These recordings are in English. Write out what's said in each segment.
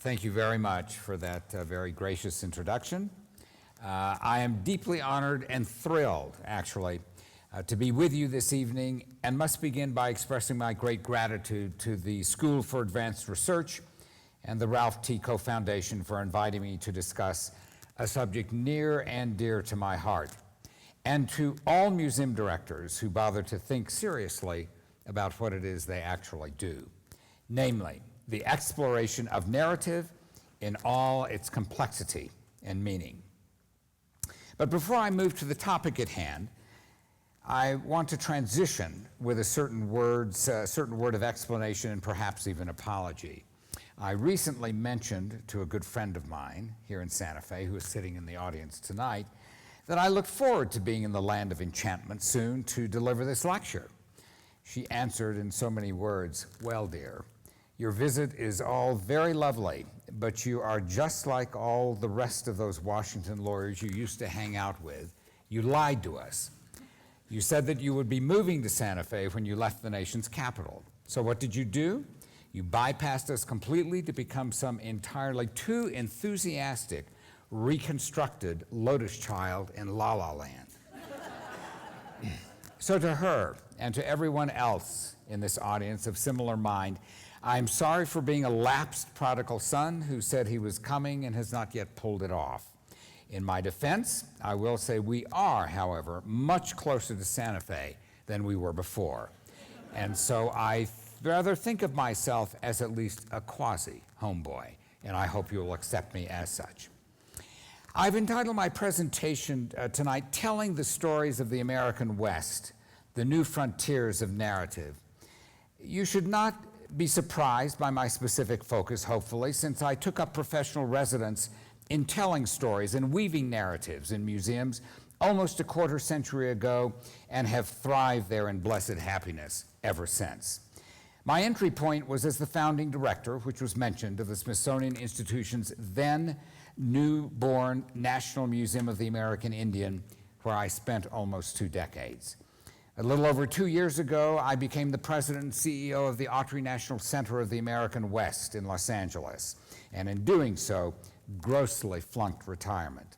Thank you very much for that very gracious introduction. I am deeply honored and thrilled, actually, to be with you this evening, and must begin by expressing my great gratitude to the School for Advanced Research and the Ralph T. Koch Foundation for inviting me to discuss a subject near and dear to my heart, and to all museum directors who bother to think seriously about what it is they actually do, namely, the exploration of narrative in all its complexity and meaning. But before I move to the topic at hand, I want to transition with a certain word of explanation and perhaps even apology. I recently mentioned to a good friend of mine here in Santa Fe, who is sitting in the audience tonight, that I look forward to being in the land of enchantment soon to deliver this lecture. She answered in so many words, "Well, dear, your visit is all very lovely, but you are just like all the rest of those Washington lawyers you used to hang out with. You lied to us. You said that you would be moving to Santa Fe when you left the nation's capital. So what did you do? You bypassed us completely to become some entirely too enthusiastic, reconstructed Lotus child in La La Land." So to her and to everyone else in this audience of similar mind, I'm sorry for being a lapsed prodigal son who said he was coming and has not yet pulled it off. In my defense, I will say we are, however, much closer to Santa Fe than we were before. And so I rather think of myself as at least a quasi-homeboy, and I hope you'll accept me as such. I've entitled my presentation tonight, "Telling the Stories of the American West, the New Frontiers of Narrative." You should not be surprised by my specific focus, hopefully, since I took up professional residence in telling stories and weaving narratives in museums almost a quarter century ago and have thrived there in blessed happiness ever since. My entry point was as the founding director, which was mentioned, of the Smithsonian Institution's then newborn National Museum of the American Indian, where I spent almost 2 decades. A little over 2 years ago, I became the president and CEO of the Autry National Center of the American West in Los Angeles, and in doing so, grossly flunked retirement.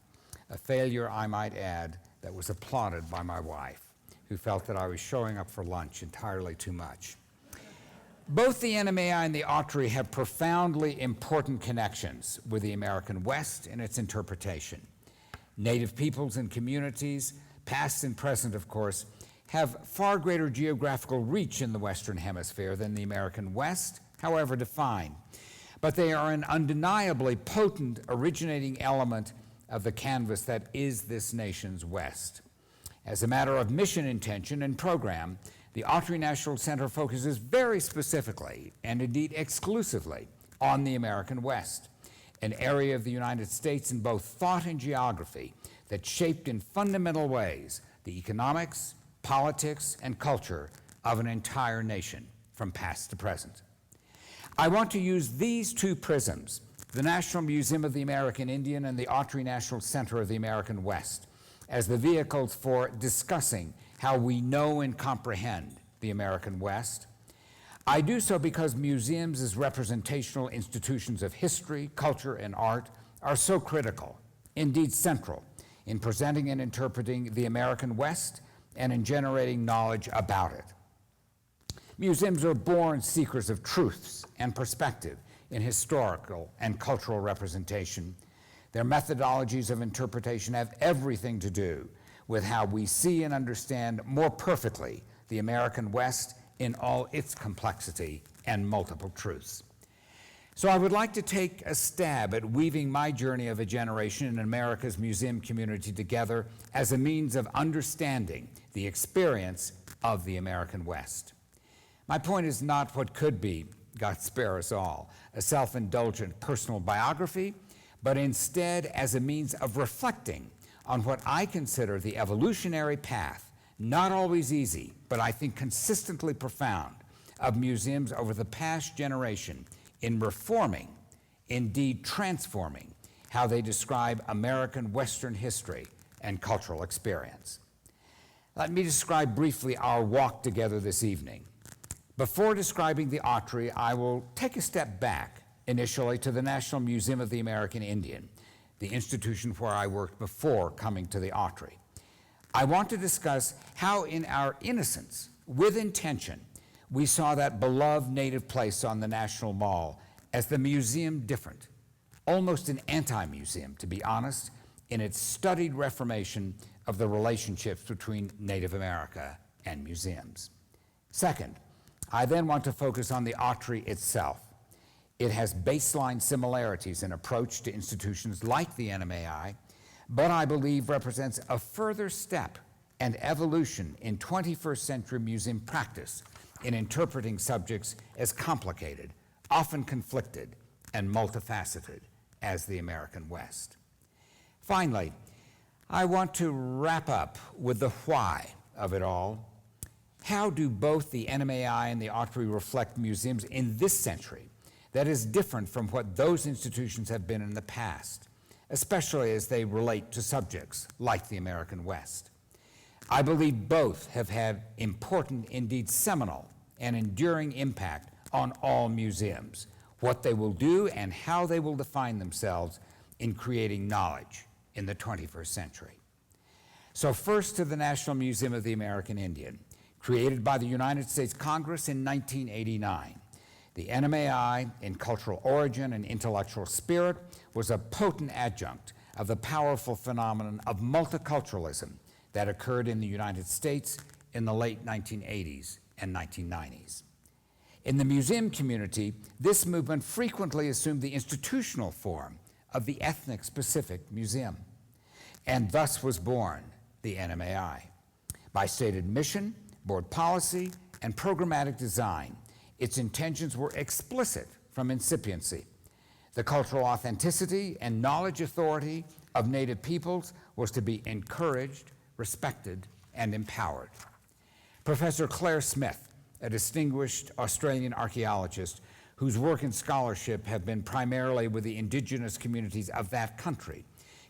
A failure, I might add, that was applauded by my wife, who felt that I was showing up for lunch entirely too much. Both the NMAI and the Autry have profoundly important connections with the American West and its interpretation. Native peoples and communities, past and present, of course, have far greater geographical reach in the Western Hemisphere than the American West, however defined. But they are an undeniably potent originating element of the canvas that is this nation's West. As a matter of mission intention and program, the Autry National Center focuses very specifically, and indeed exclusively, on the American West, an area of the United States in both thought and geography that shaped in fundamental ways the economics, politics, and culture of an entire nation from past to present. I want to use these two prisms, the National Museum of the American Indian and the Autry National Center of the American West, as the vehicles for discussing how we know and comprehend the American West. I do so because museums as representational institutions of history, culture, and art are so critical, indeed central, in presenting and interpreting the American West and in generating knowledge about it. Museums are born seekers of truths and perspective in historical and cultural representation. Their methodologies of interpretation have everything to do with how we see and understand more perfectly the American West in all its complexity and multiple truths. So I would like to take a stab at weaving my journey of a generation in America's museum community together as a means of understanding the experience of the American West. My point is not what could be, God spare us all, a self-indulgent personal biography, but instead as a means of reflecting on what I consider the evolutionary path, not always easy, but I think consistently profound, of museums over the past generation in reforming, indeed transforming, how they describe American Western history and cultural experience. Let me describe briefly our walk together this evening. Before describing the Autry, I will take a step back initially to the National Museum of the American Indian, the institution where I worked before coming to the Autry. I want to discuss how in our innocence, with intention, we saw that beloved native place on the National Mall as the museum different, almost an anti-museum, to be honest, in its studied reformation of the relationships between Native America and museums. Second, I then want to focus on the Autry itself. It has baseline similarities in approach to institutions like the NMAI, but I believe represents a further step and evolution in 21st century museum practice in interpreting subjects as complicated, often conflicted, and multifaceted as the American West. Finally, I want to wrap up with the why of it all. How do both the NMAI and the Autry reflect museums in this century that is different from what those institutions have been in the past, especially as they relate to subjects like the American West? I believe both have had important, indeed seminal, and enduring impact on all museums, what they will do and how they will define themselves in creating knowledge in the 21st century. So first to the National Museum of the American Indian, created by the United States Congress in 1989. The NMAI, in cultural origin and intellectual spirit, was a potent adjunct of the powerful phenomenon of multiculturalism that occurred in the United States in the late 1980s and 1990s. In the museum community, this movement frequently assumed the institutional form of the ethnic-specific museum, and thus was born the NMAI. By stated mission, board policy, and programmatic design, its intentions were explicit from incipiency. The cultural authenticity and knowledge authority of Native peoples was to be encouraged, respected, and empowered. Professor Claire Smith, a distinguished Australian archaeologist whose work and scholarship have been primarily with the indigenous communities of that country,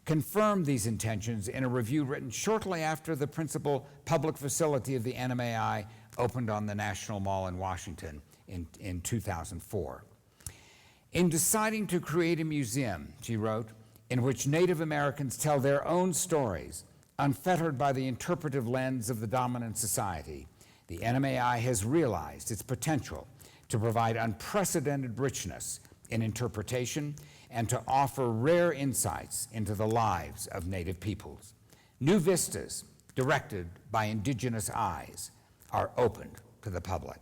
confirmed these intentions in a review written shortly after the principal public facility of the NMAI opened on the National Mall in Washington in 2004. In deciding to create a museum, she wrote, in which Native Americans tell their own stories, unfettered by the interpretive lens of the dominant society, the NMAI has realized its potential to provide unprecedented richness in interpretation and to offer rare insights into the lives of Native peoples. New vistas, directed by indigenous eyes, are opened to the public.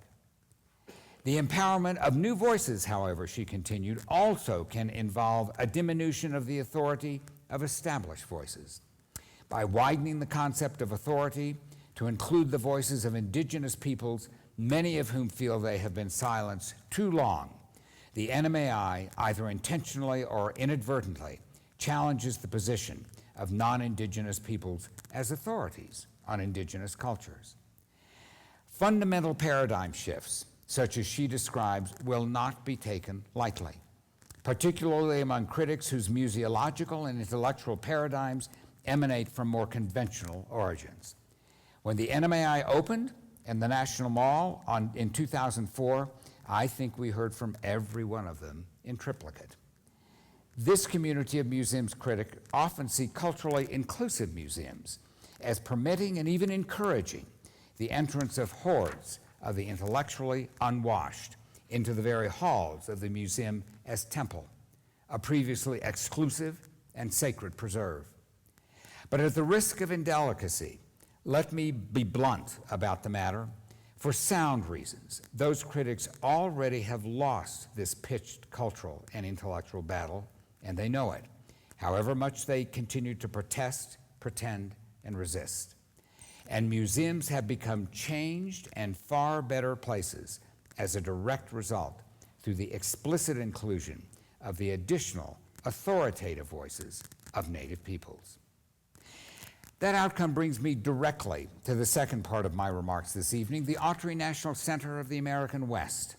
The empowerment of new voices, however, she continued, also can involve a diminution of the authority of established voices. By widening the concept of authority to include the voices of indigenous peoples, many of whom feel they have been silenced too long, the NMAI, either intentionally or inadvertently, challenges the position of non-indigenous peoples as authorities on indigenous cultures. Fundamental paradigm shifts, such as she describes, will not be taken lightly, particularly among critics whose museological and intellectual paradigms emanate from more conventional origins. When the NMAI opened in the National Mall in 2004, I think we heard from every one of them in triplicate. This community of museums critics often see culturally inclusive museums as permitting and even encouraging the entrance of hordes of the intellectually unwashed into the very halls of the museum as temple, a previously exclusive and sacred preserve. But at the risk of indelicacy, let me be blunt about the matter. For sound reasons, those critics already have lost this pitched cultural and intellectual battle, and they know it, however much they continue to protest, pretend, and resist. And museums have become changed and far better places as a direct result through the explicit inclusion of the additional authoritative voices of Native peoples. That outcome brings me directly to the second part of my remarks this evening, the Autry National Center of the American West.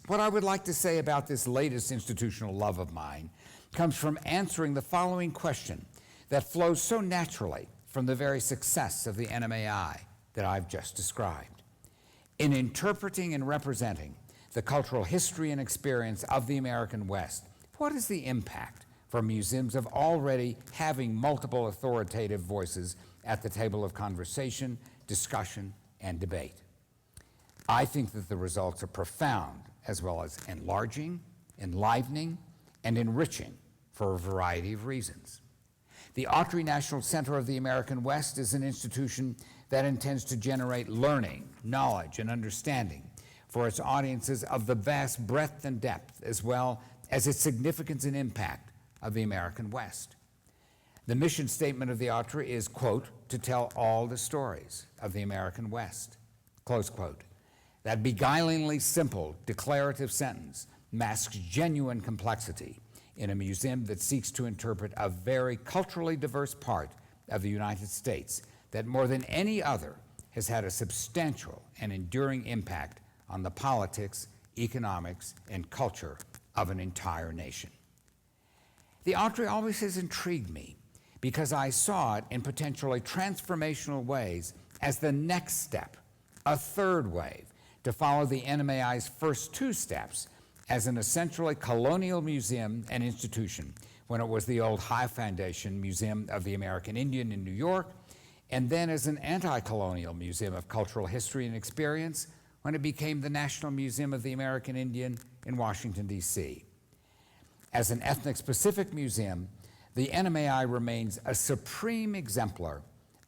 What I would like to say about this latest institutional love of mine comes from answering the following question that flows so naturally from the very success of the NMAI that I've just described. In interpreting and representing the cultural history and experience of the American West, what is the impact for museums of already having multiple authoritative voices at the table of conversation, discussion, and debate? I think that the results are profound, as well as enlarging, enlivening, and enriching for a variety of reasons. The Autry National Center of the American West is an institution that intends to generate learning, knowledge, and understanding for its audiences of the vast breadth and depth, as well as its significance and impact of the American West. The mission statement of the Autry is, quote, to tell all the stories of the American West, close quote. That beguilingly simple declarative sentence masks genuine complexity in a museum that seeks to interpret a very culturally diverse part of the United States that more than any other has had a substantial and enduring impact on the politics, economics, and culture of an entire nation. The Autry always has intrigued me because I saw it in potentially transformational ways as the next step, a third wave, to follow the NMAI's first two steps as an essentially colonial museum and institution when it was the old High Foundation Museum of the American Indian in New York, and then as an anti-colonial museum of cultural history and experience when it became the National Museum of the American Indian in Washington, D.C. As an ethnic-specific museum, the NMAI remains a supreme exemplar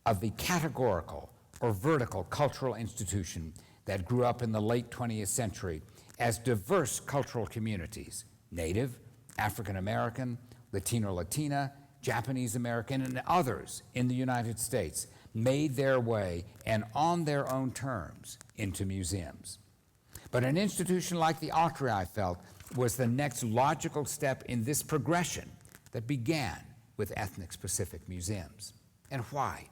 of the categorical or vertical cultural institution that grew up in the late 20th century as diverse cultural communities, Native, African American, Latino Latina, Japanese American, and others in the United States made their way and on their own terms into museums. But an institution like the Autry, I felt, was the next logical step in this progression that began with ethnic-specific museums. And why?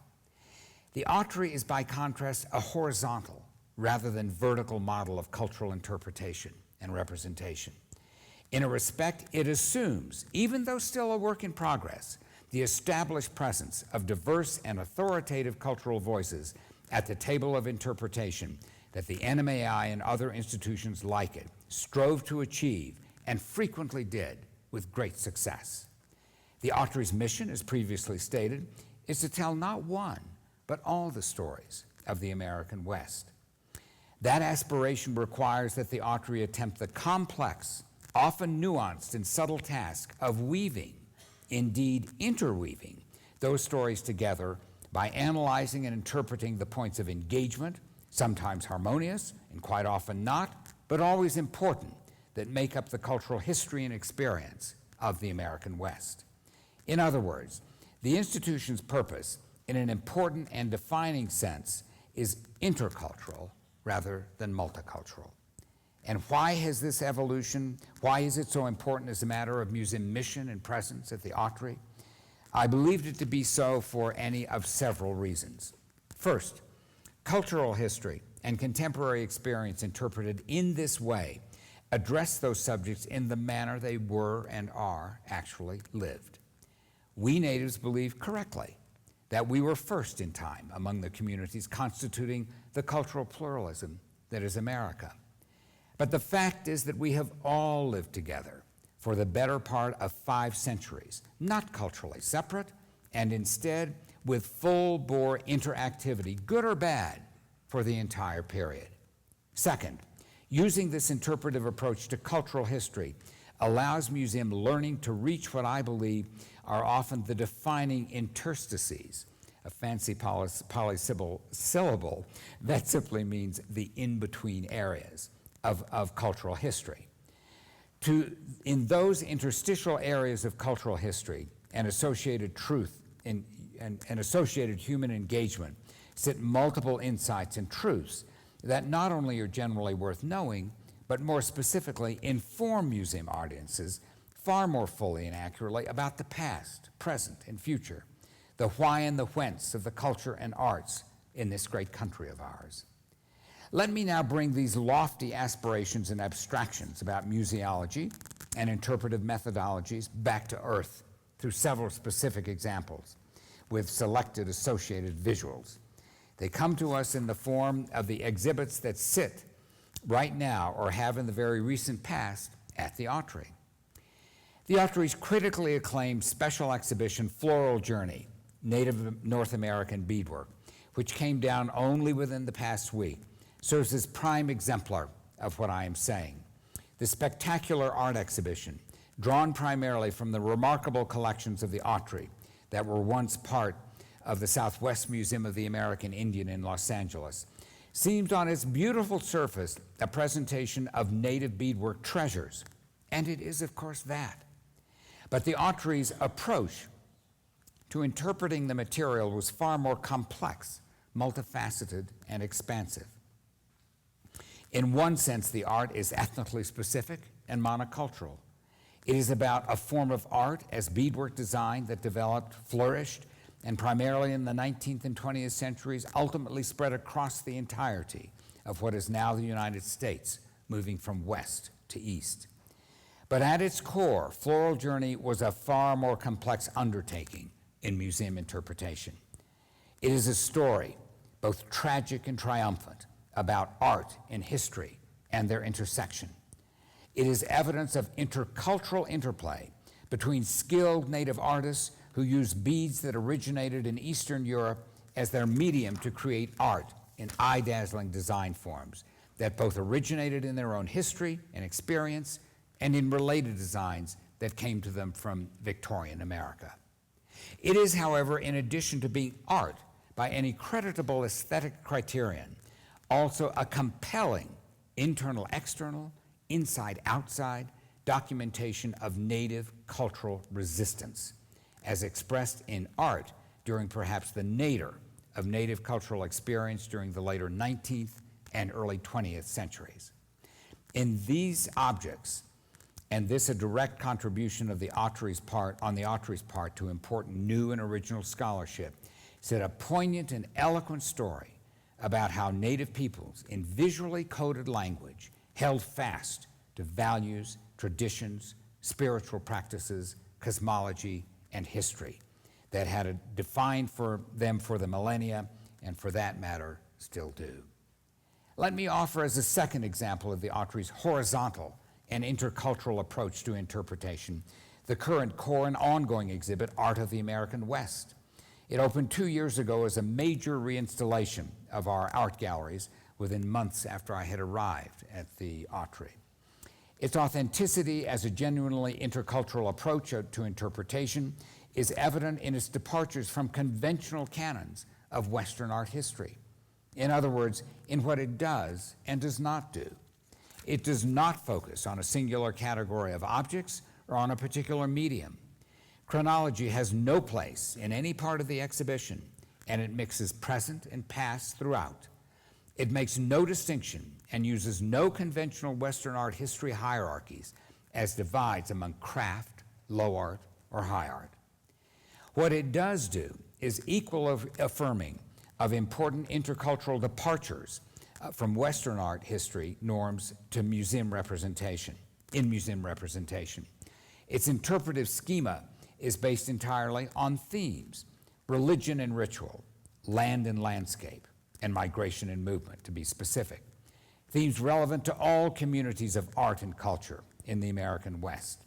The Autry is, by contrast, a horizontal rather than vertical model of cultural interpretation and representation. In a respect, it assumes, even though still a work in progress, the established presence of diverse and authoritative cultural voices at the table of interpretation that the NMAI and other institutions like it strove to achieve and frequently did with great success. The Autry's mission, as previously stated, is to tell not one, but all the stories of the American West. That aspiration requires that the Autry attempt the complex, often nuanced and subtle task of weaving, indeed interweaving, those stories together by analyzing and interpreting the points of engagement, sometimes harmonious and quite often not, but always important, that make up the cultural history and experience of the American West. In other words, the institution's purpose, in an important and defining sense, is intercultural rather than multicultural. And why has this evolution, why is it so important as a matter of museum mission and presence at the Autry? I believed it to be so for any of several reasons. First, cultural history and contemporary experience interpreted in this way address those subjects in the manner they were and are actually lived. We natives believe correctly that we were first in time among the communities constituting the cultural pluralism that is America. But the fact is that we have all lived together for the better part of 5 centuries, not culturally separate, and instead with full-bore interactivity, good or bad, for the entire period. Second, using this interpretive approach to cultural history allows museum learning to reach what I believe are often the defining interstices, a fancy polysyllable that simply means the in-between areas of cultural history. In those interstitial areas of cultural history and associated truth and associated human engagement sit multiple insights and truths that not only are generally worth knowing, but more specifically inform museum audiences far more fully and accurately about the past, present, and future, the why and the whence of the culture and arts in this great country of ours. Let me now bring these lofty aspirations and abstractions about museology and interpretive methodologies back to earth through several specific examples with selected associated visuals. They come to us in the form of the exhibits that sit right now or have in the very recent past at the Autry. The Autry's critically acclaimed special exhibition, Floral Journey, Native North American Beadwork, which came down only within the past week, serves as prime exemplar of what I am saying. The spectacular art exhibition, drawn primarily from the remarkable collections of the Autry that were once part of the Southwest Museum of the American Indian in Los Angeles, seemed on its beautiful surface a presentation of native beadwork treasures, and it is, of course, that. But the Autry's approach to interpreting the material was far more complex, multifaceted, and expansive. In one sense, the art is ethnically specific and monocultural. It is about a form of art as beadwork design that developed, flourished, and primarily in the 19th and 20th centuries, ultimately spread across the entirety of what is now the United States, moving from west to east. But at its core, Floral Journey was a far more complex undertaking in museum interpretation. It is a story, both tragic and triumphant, about art and history and their intersection. It is evidence of intercultural interplay between skilled native artists who used beads that originated in Eastern Europe as their medium to create art in eye-dazzling design forms that both originated in their own history and experience and in related designs that came to them from Victorian America. It is, however, in addition to being art by any creditable aesthetic criterion, also a compelling internal-external, inside-outside documentation of native cultural resistance, as expressed in art during perhaps the nadir of native cultural experience during the later 19th and early 20th centuries. In these objects, and this a direct contribution of the Autry's part, on the Autry's part to important new and original scholarship, said a poignant and eloquent story about how native peoples in visually coded language held fast to values, traditions, spiritual practices, cosmology, and history that had defined for them for the millennia, and for that matter, still do. Let me offer as a second example of the Autry's horizontal and intercultural approach to interpretation the current core and ongoing exhibit, Art of the American West. It opened 2 years ago as a major reinstallation of our art galleries within months after I had arrived at the Autry. Its authenticity as a genuinely intercultural approach to interpretation is evident in its departures from conventional canons of Western art history. In other words, in what it does and does not do. It does not focus on a singular category of objects or on a particular medium. Chronology has no place in any part of the exhibition, and it mixes present and past throughout. It makes no distinction and uses no conventional Western art history hierarchies as divides among craft, low art, or high art. What it does do is equal affirming of important intercultural departures from Western art history norms to museum representation, in museum representation. Its interpretive schema is based entirely on themes, religion and ritual, land and landscape, and migration and movement, to be specific. Themes relevant to all communities of art and culture in the American West.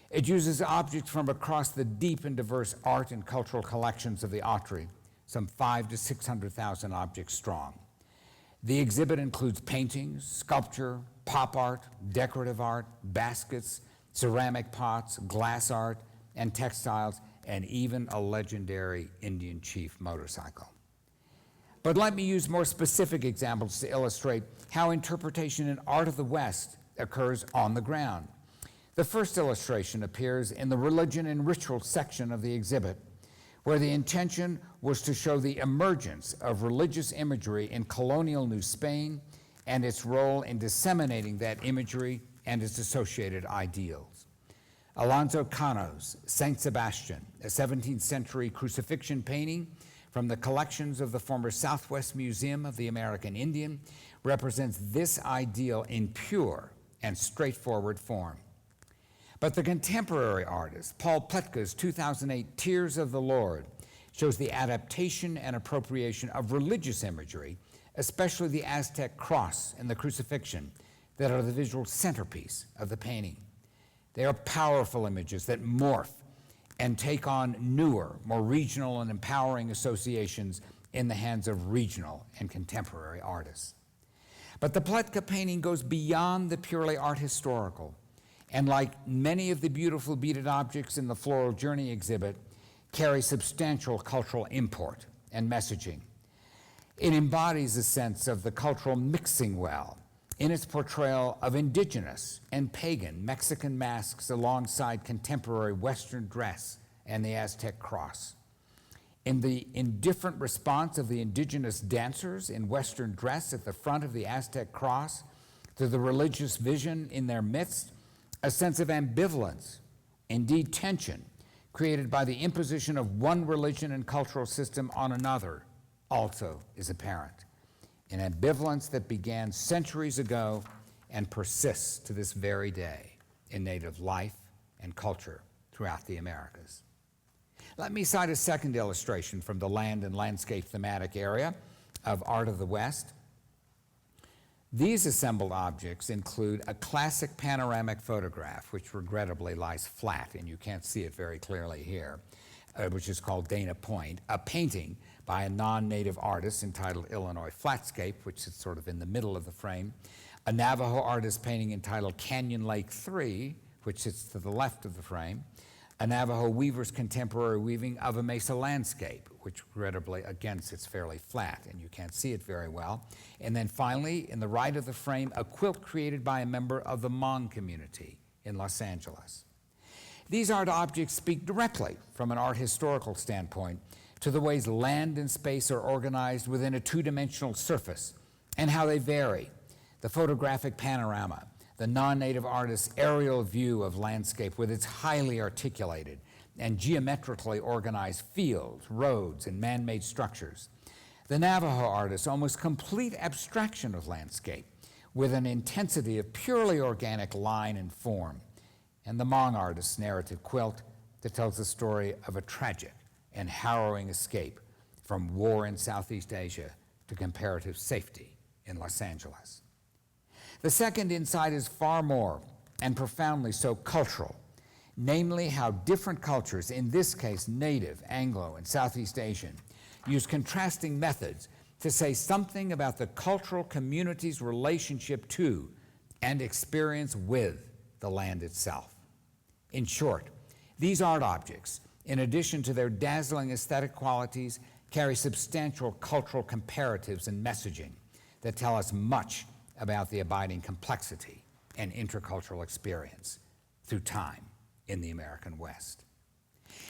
It uses objects from across the deep and diverse art and cultural collections of the Autry, some 500,000 to 600,000 objects strong. The exhibit includes paintings, sculpture, pop art, decorative art, baskets, ceramic pots, glass art, and textiles, and even a legendary Indian chief motorcycle. But let me use more specific examples to illustrate how interpretation in art of the West occurs on the ground. The first illustration appears in the religion and ritual section of the exhibit, where the intention was to show the emergence of religious imagery in colonial New Spain and its role in disseminating that imagery and its associated ideals. Alonso Cano's Saint Sebastian, a 17th century crucifixion painting from the collections of the former Southwest Museum of the American Indian, represents this ideal in pure and straightforward form. But the contemporary artist, Paul Pletka's 2008 Tears of the Lord, shows the adaptation and appropriation of religious imagery especially the Aztec cross and the crucifixion that are the visual centerpiece of the painting. They are powerful images that morph and take on newer, more regional and empowering associations in the hands of regional and contemporary artists. But the Pletka painting goes beyond the purely art historical, and like many of the beautiful beaded objects in the Floral Journey exhibit, carries substantial cultural import and messaging. It embodies a sense of the cultural mixing well in its portrayal of indigenous and pagan Mexican masks alongside contemporary Western dress and the Aztec cross. In the indifferent response of the indigenous dancers in Western dress at the front of the Aztec cross to the religious vision in their midst, a sense of ambivalence, indeed tension, created by the imposition of one religion and cultural system on another, also is apparent. An ambivalence that began centuries ago and persists to this very day in Native life and culture throughout the Americas. Let me cite a second illustration from the land and landscape thematic area of Art of the West. These assembled objects include a classic panoramic photograph, which regrettably lies flat, and you can't see it very clearly here, which is called Dana Point, a painting by a non-native artist entitled Illinois Flatscape, which sits sort of in the middle of the frame, a Navajo artist painting entitled Canyon Lake 3, which sits to the left of the frame, a Navajo weaver's contemporary weaving of a mesa landscape, which regrettably, again, sits fairly flat, and you can't see it very well. And then finally, in the right of the frame, a quilt created by a member of the Hmong community in Los Angeles. These art objects speak directly, from an art historical standpoint, to the ways land and space are organized within a two-dimensional surface, and how they vary. The photographic panorama, the non-native artist's aerial view of landscape with its highly articulated and geometrically organized fields, roads, and man-made structures. The Navajo artist's almost complete abstraction of landscape with an intensity of purely organic line and form. And the Hmong artist's narrative quilt that tells the story of a tragic and harrowing escape from war in Southeast Asia to comparative safety in Los Angeles. The second insight is far more, and profoundly so, cultural, namely how different cultures, in this case Native, Anglo, and Southeast Asian, use contrasting methods to say something about the cultural community's relationship to and experience with the land itself. In short, these art objects, in addition to their dazzling aesthetic qualities, carry substantial cultural comparatives and messaging that tell us much about the abiding complexity and intercultural experience through time in the American West.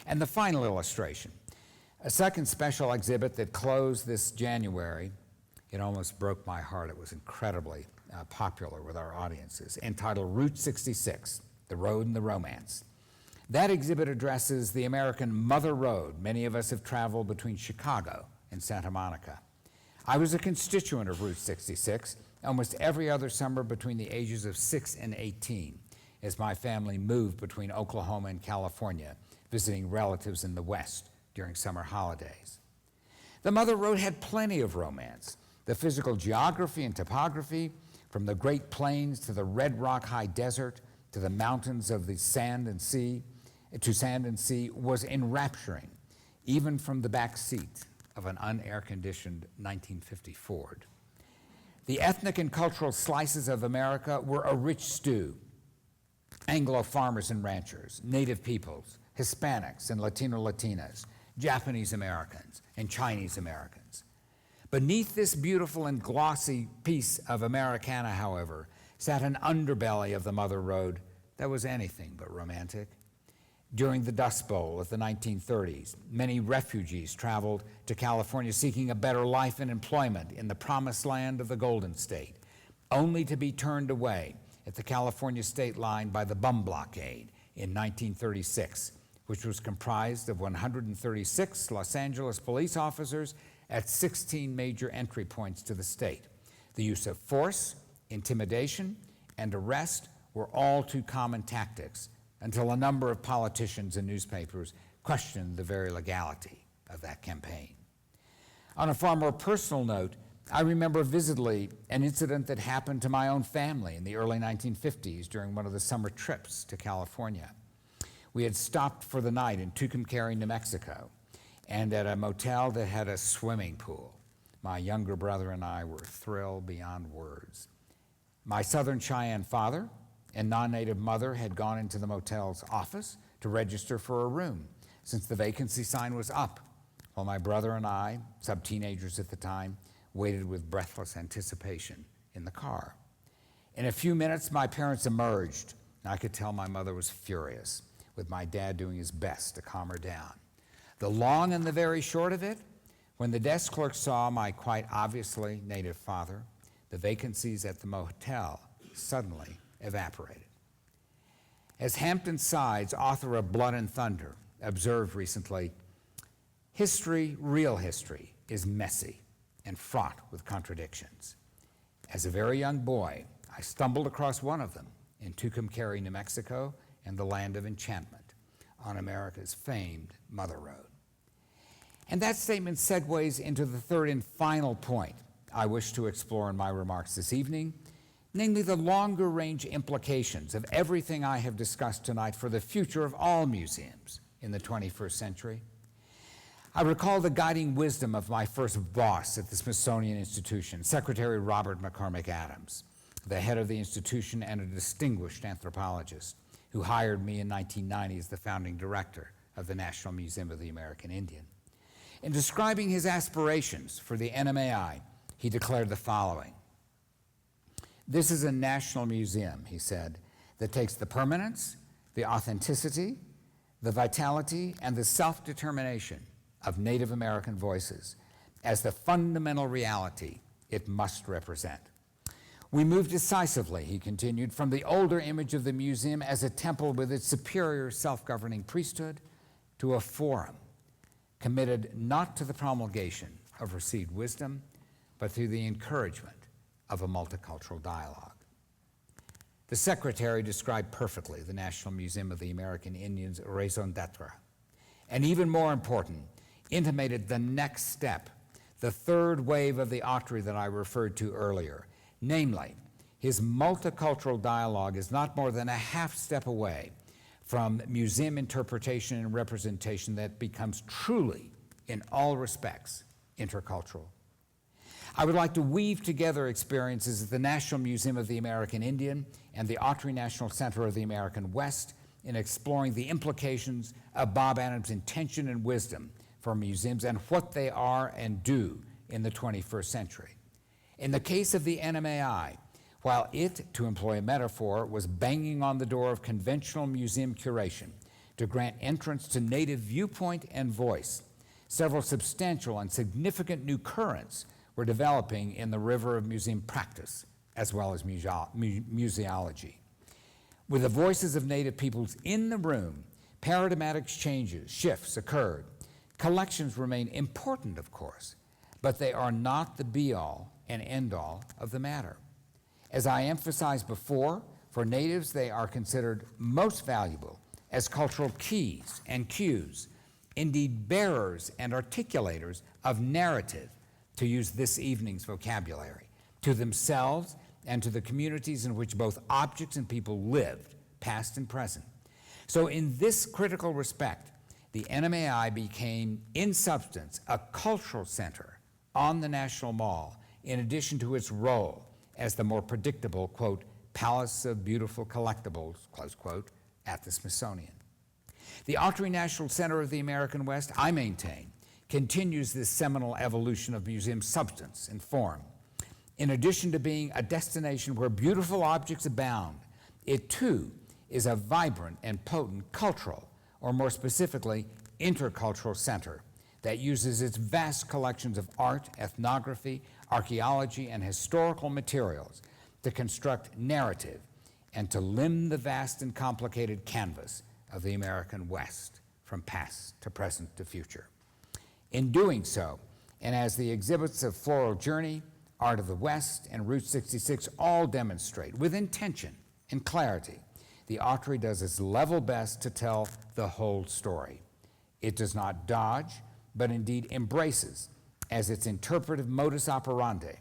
And the final illustration, a second special exhibit that closed this January. It almost broke my heart. It was incredibly popular with our audiences, entitled Route 66, The Road and the Romance. That exhibit addresses the American Mother Road. Many of us have traveled between Chicago and Santa Monica. I was a constituent of Route 66 almost every other summer between the ages of 6 and 18, as my family moved between Oklahoma and California, visiting relatives in the West during summer holidays. The Mother Road had plenty of romance. The physical geography and topography, from the Great Plains to the red rock high desert to the mountains of the sand and sea, was enrapturing, even from the back seat of an unair-conditioned 1950 Ford. The ethnic and cultural slices of America were a rich stew. Anglo farmers and ranchers, Native peoples, Hispanics and Latinas, Japanese Americans and Chinese Americans. Beneath this beautiful and glossy piece of Americana, however, sat an underbelly of the Mother Road that was anything but romantic. During the Dust Bowl of the 1930s, many refugees traveled to California seeking a better life and employment in the promised land of the Golden State, only to be turned away at the California state line by the Bum Blockade in 1936, which was comprised of 136 Los Angeles police officers at 16 major entry points to the state. The use of force, intimidation, and arrest were all too common tactics until a number of politicians and newspapers questioned the very legality of that campaign. On a far more personal note, I remember vividly an incident that happened to my own family in the early 1950s during one of the summer trips to California. We had stopped for the night in Tucumcari, New Mexico, and at a motel that had a swimming pool. My younger brother and I were thrilled beyond words. My Southern Cheyenne father and non-native mother had gone into the motel's office to register for a room since the vacancy sign was up, while my brother and I, sub-teenagers at the time, waited with breathless anticipation in the car. In a few minutes, my parents emerged, and I could tell my mother was furious, with my dad doing his best to calm her down. The long and the very short of it, when the desk clerk saw my quite obviously native father, the vacancies at the motel suddenly evaporated. As Hampton Sides, author of Blood and Thunder, observed recently, history, real history, is messy and fraught with contradictions. As a very young boy, I stumbled across one of them in Tucumcari, New Mexico, and the Land of Enchantment on America's famed Mother Road. And that statement segues into the third and final point I wish to explore in my remarks this evening, namely the longer range implications of everything I have discussed tonight for the future of all museums in the 21st century. I recall the guiding wisdom of my first boss at the Smithsonian Institution, Secretary Robert McCormick Adams, the head of the institution and a distinguished anthropologist who hired me in 1990 as the founding director of the National Museum of the American Indian. In describing his aspirations for the NMAI, he declared the following: "This is a national museum," he said, "that takes the permanence, the authenticity, the vitality, and the self-determination of Native American voices as the fundamental reality it must represent. We move decisively," he continued, "from the older image of the museum as a temple with its superior self-governing priesthood to a forum committed not to the promulgation of received wisdom, but through the encouragement of a multicultural dialogue." The Secretary described perfectly the National Museum of the American Indians' raison d'etre, and even more important, intimated the next step, the third wave of the Autry that I referred to earlier. Namely, his multicultural dialogue is not more than a half step away from museum interpretation and representation that becomes truly, in all respects, intercultural. I would like to weave together experiences at the National Museum of the American Indian and the Autry National Center of the American West in exploring the implications of Bob Adams' intention and wisdom for museums and what they are and do in the 21st century. In the case of the NMAI, while it, to employ a metaphor, was banging on the door of conventional museum curation to grant entrance to Native viewpoint and voice, several substantial and significant new currents were developing in the river of museum practice as well as museology. With the voices of Native peoples in the room, paradigmatic shifts occurred. Collections remain important, of course, but they are not the be-all and end-all of the matter. As I emphasized before, for Natives, they are considered most valuable as cultural keys and cues, indeed bearers and articulators of narrative, to use this evening's vocabulary, to themselves and to the communities in which both objects and people lived, past and present. So in this critical respect, the NMAI became, in substance, a cultural center on the National Mall, in addition to its role as the more predictable, quote, palace of beautiful collectibles, close quote, at the Smithsonian. The Autry National Center of the American West, I maintain, continues this seminal evolution of museum substance and form. In addition to being a destination where beautiful objects abound, it too is a vibrant and potent cultural, or more specifically, intercultural center that uses its vast collections of art, ethnography, archaeology, and historical materials to construct narrative and to limn the vast and complicated canvas of the American West from past to present to future. In doing so, and as the exhibits of Floral Journey, Art of the West, and Route 66 all demonstrate, with intention and clarity, the Autry does its level best to tell the whole story. It does not dodge, but indeed embraces as its interpretive modus operandi,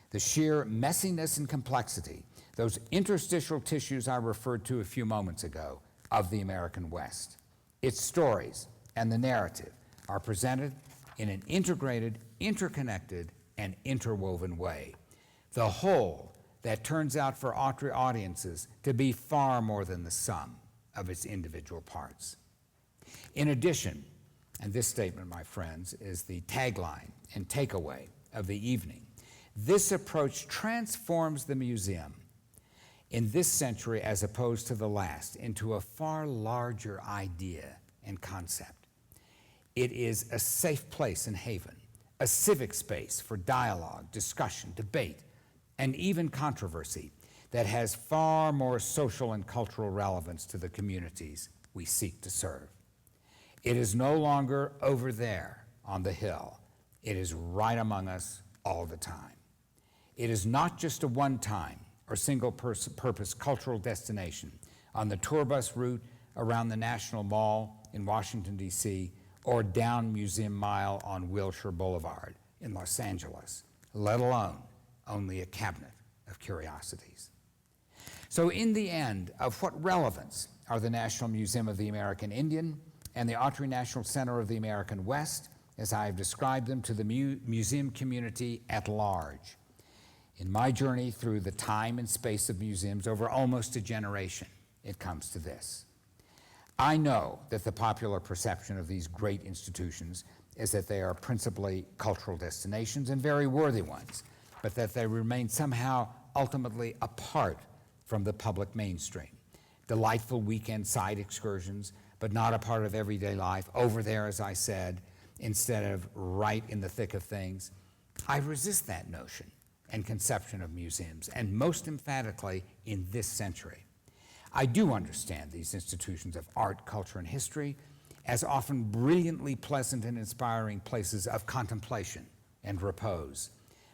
the sheer messiness and complexity, those interstitial tissues I referred to a few moments ago of the American West. Its stories and the narrative are presented in an integrated, interconnected, and interwoven way. The whole that turns out for Autry audiences to be far more than the sum of its individual parts. In addition, and this statement, my friends, is the tagline and takeaway of the evening, this approach transforms the museum in this century, as opposed to the last, into a far larger idea and concept. It is a safe place and haven, a civic space for dialogue, discussion, debate, and even controversy that has far more social and cultural relevance to the communities we seek to serve. It is no longer over there on the hill. It is right among us all the time. It is not just a one-time or single-purpose cultural destination on the tour bus route around the National Mall in Washington, D.C., or down Museum Mile on Wilshire Boulevard in Los Angeles, let alone only a cabinet of curiosities. So in the end, of what relevance are the National Museum of the American Indian and the Autry National Center of the American West, as I have described them to the museum community at large? In my journey through the time and space of museums over almost a generation, it comes to this. I know that the popular perception of these great institutions is that they are principally cultural destinations and very worthy ones, but that they remain somehow ultimately apart from the public mainstream. Delightful weekend side excursions, but not a part of everyday life, over there, as I said, instead of right in the thick of things. I resist that notion and conception of museums, and most emphatically in this century. I do understand these institutions of art, culture, and history as often brilliantly pleasant and inspiring places of contemplation and repose,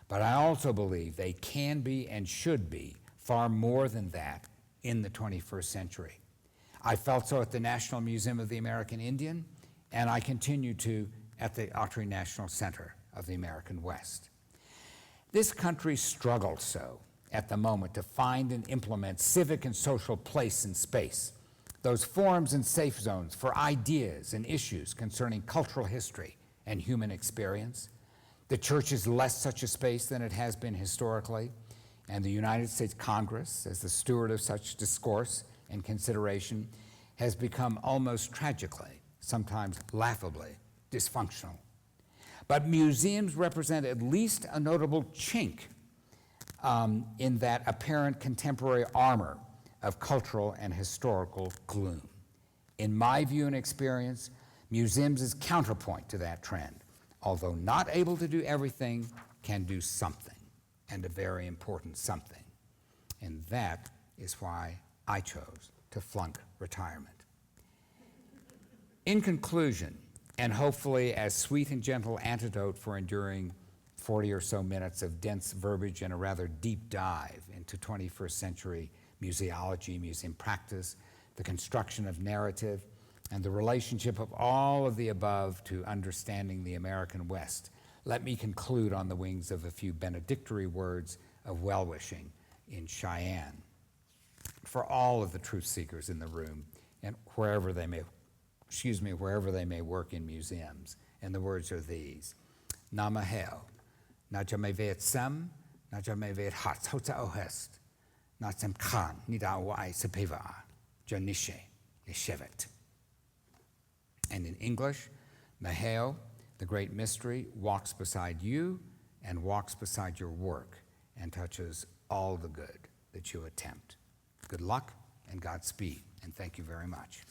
but I also believe they can be and should be far more than that in the 21st century. I felt so at the National Museum of the American Indian, and I continue to at the Autry National Center of the American West. This country struggles so at the moment to find and implement civic and social place and space, those forums and safe zones for ideas and issues concerning cultural history and human experience. The church is less such a space than it has been historically, and the United States Congress, as the steward of such discourse and consideration, has become almost tragically, sometimes laughably, dysfunctional. But museums represent at least a notable chink in that apparent contemporary armor of cultural and historical gloom. In my view and experience, museums is counterpoint to that trend. Although not able to do everything, can do something, and a very important something. And that is why I chose to flunk retirement. In conclusion, and hopefully as sweet and gentle antidote for enduring 40 or so minutes of dense verbiage and a rather deep dive into 21st century museology, museum practice, the construction of narrative, and the relationship of all of the above to understanding the American West, let me conclude on the wings of a few benedictory words of well-wishing in Cheyenne for all of the truth seekers in the room and wherever they may work in museums. And the words are these: Namaheo, Najamevet Sem, Najamevet Hats, Hota Ohest, Natsem Khan, Nidawai Sepeva, Janishe, Nishevet. And in English, Maheo, the great mystery, walks beside you and walks beside your work and touches all the good that you attempt. Good luck and Godspeed, and thank you very much.